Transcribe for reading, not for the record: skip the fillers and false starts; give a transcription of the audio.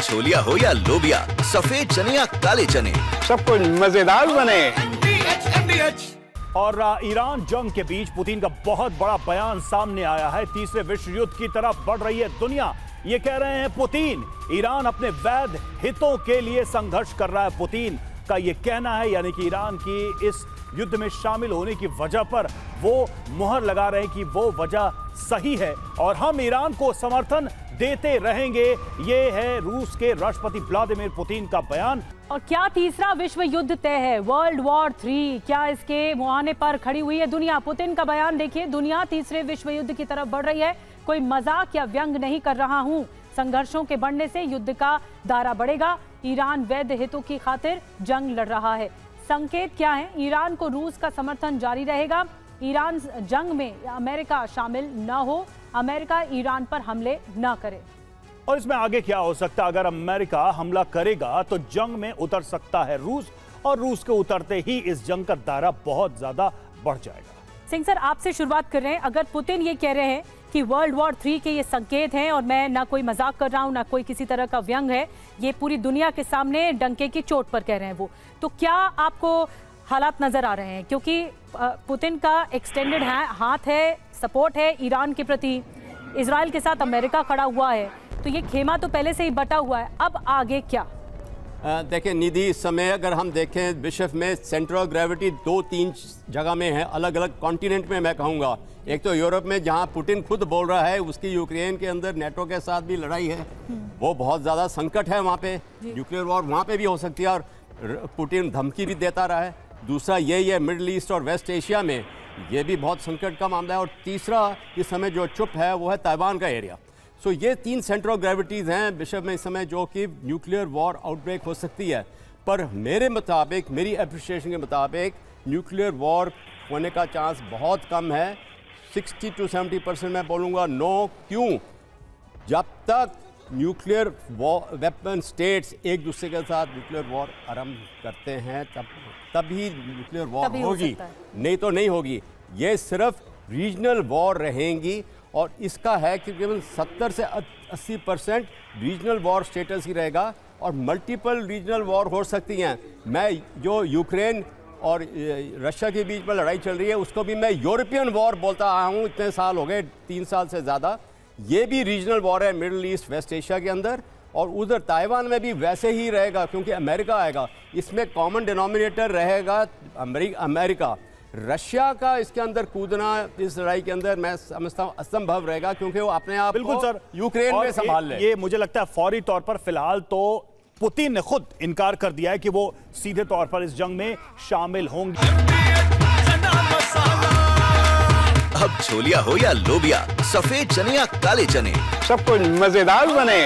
छोलिया हो या लोबिया, सफेद चने या काले चने, सब कुछ मजेदार बने। और ईरान जंग के बीच पुतिन का बहुत बड़ा बयान सामने आया है। तीसरे विश्व युद्ध की तरफ बढ़ रही है दुनिया। ये कह रहे हैं पुतिन, ईरान अपने वैध हितों के लिए संघर्ष कर रहा है। पुतिन का ये कहना है, यानी कि ईरान की इस युद्ध में शामिल होने की वजह पर वो मुहर लगा रहे हैं कि वो वजह सही है और हम ईरान को समर्थन देते रहेंगे। ये है रूस के राष्ट्रपति व्लादिमीर पुतिन का बयान। और क्या तीसरा विश्व युद्ध तय है? वर्ल्ड वॉर 3 क्या इसके मुहाने पर खड़ी हुई है दुनिया? पुतिन का बयान देखिए, दुनिया तीसरे विश्व युद्ध की तरफ बढ़ रही है। कोई मजाक या व्यंग नहीं कर रहा हूं। संघर्षों के बढ़ने से युद्ध का दायरा बढ़ेगा। ईरान वैध हितों की खातिर जंग लड़ रहा है। संकेत क्या है? ईरान को रूस का समर्थन जारी रहेगा। ईरान जंग में अमेरिका शामिल न हो, अमेरिका ईरान पर हमले न करे। और इसमें आगे क्या हो सकता है? अगर अमेरिका हमला करेगा तो जंग में उतर सकता है रूस, और रूस के उतरते ही इस जंग का दायरा बहुत ज्यादा बढ़ जाएगा। सिंह सर, आपसे शुरुआत कर रहे हैं। अगर पुतिन ये कह रहे हैं कि वर्ल्ड वॉर 3 के ये संकेत हैं और मैं ना कोई मजाक कर रहा हूं ना कोई किसी तरह का व्यंग है, ये पूरी दुनिया के सामने डंके की चोट पर कह रहे हैं वो, तो क्या आपको हालात नजर आ रहे हैं? क्योंकि पुतिन का एक्सटेंडेड हाथ है, सपोर्ट है ईरान के प्रति, इजराइल के साथ अमेरिका खड़ा हुआ है, तो ये खेमा तो पहले से ही बटा हुआ है। अब आगे क्या? देखिए निधि, इस समय अगर हम देखें विश्व में सेंटर ऑफ ग्रेविटी 2-3 जगह में है, अलग अलग कॉन्टिनेंट में मैं कहूँगा। एक तो यूरोप में जहाँ पुतिन खुद बोल रहा है उसकी यूक्रेन के अंदर नेटो के साथ भी लड़ाई है, वो बहुत ज़्यादा संकट है वहाँ पे, न्यूक्लियर वॉर वहाँ पे भी हो सकती है और पुतिन धमकी भी देता रहा है। दूसरा यही है मिडल ईस्ट और वेस्ट एशिया में, ये भी बहुत संकट का मामला है। और तीसरा इस समय जो चुप है वो है ताइवान का एरिया। सो ये 3 सेंटर ऑफ ग्रेविटीज़ हैं विश्व में इस समय जो कि न्यूक्लियर वॉर आउटब्रेक हो सकती है। पर मेरे मुताबिक, मेरी एप्रिसिएशन के मुताबिक नन्यूक्लियर वॉर होने का चांस बहुत कम है। 60 to 70% मैं बोलूँगा नो। क्यों? जब तक न्यूक्लियर वेपन स्टेट्स एक दूसरे के साथ न्यूक्लियर वॉर आरंभ करते हैं तभी न्यूक्लियर वॉर होगी, नहीं तो नहीं होगी। ये सिर्फ रीजनल वॉर रहेंगी और इसका है कि केवल 70 से 80% रीजनल वॉर स्टेटस ही रहेगा और मल्टीपल रीजनल वॉर हो सकती हैं। मैं जो यूक्रेन और रशिया के बीच में लड़ाई चल रही है उसको भी मैं यूरोपियन वॉर बोलता आया हूँ, इतने साल हो गए, 3 साल से ज़्यादा। ये भी रीजनल वॉर है मिडिल ईस्ट वेस्ट एशिया के अंदर, और उधर ताइवान में भी वैसे ही रहेगा क्योंकि अमेरिका आएगा। इसमें कॉमन डिनोमिनेटर रहेगा अमेरिका। रशिया का इसके अंदर कूदना इस लड़ाई के अंदर मैं समझता हूँ असंभव रहेगा क्योंकि वो अपने आप बिल्कुल सर यूक्रेन में संभाल ले। ये मुझे लगता है फौरी तौर पर फिलहाल तो पुतिन ने खुद इनकार कर दिया है कि वो सीधे तौर पर इस जंग में शामिल होंगे। अब छोलिया हो या लोबिया, सफेद चने या काले चने, सब कुछ मजेदार बने।